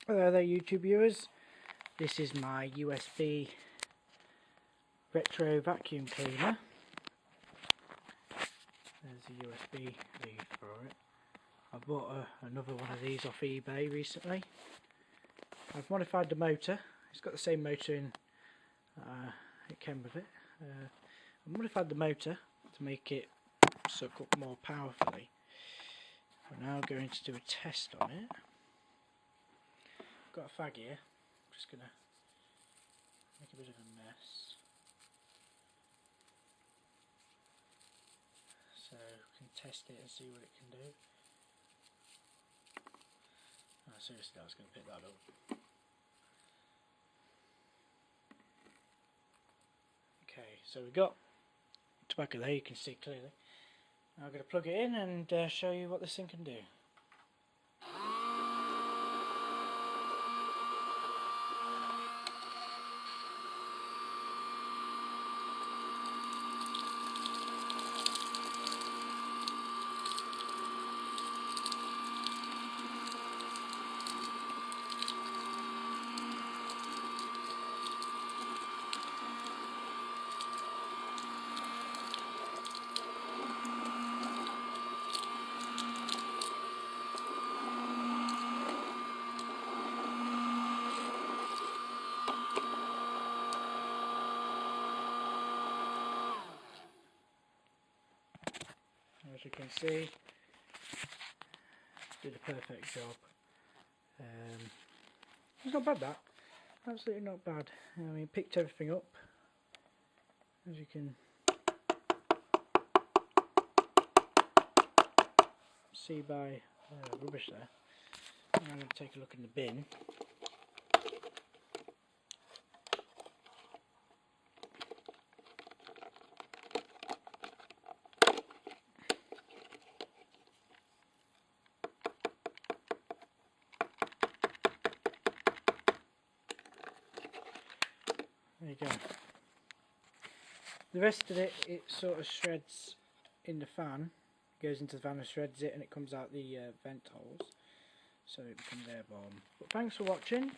Hello there YouTube viewers, this is my USB retro vacuum cleaner. There's a USB lead for it. I bought another one of these off eBay recently. I've modified the motor, it's got the same motor in it came with it. I've modified the motor to make it suck up more powerfully. We're now going to do a test on it. Got a fag here, I'm just going to make a bit of a mess. So we can test it and see what it can do. Oh, seriously, I was going to pick that up. Okay, so we've got tobacco there, you can see clearly. Now I'm going to plug it in and show you what this thing can do. As you can see, did a perfect job. It's not bad, that. Absolutely not bad. I mean, picked everything up, as you can see by rubbish there. I'm going to take a look in the bin. There you go. The rest of it sort of shreds in the fan, goes into the fan and shreds it, and it comes out the vent holes, so it becomes airborne. But thanks for watching.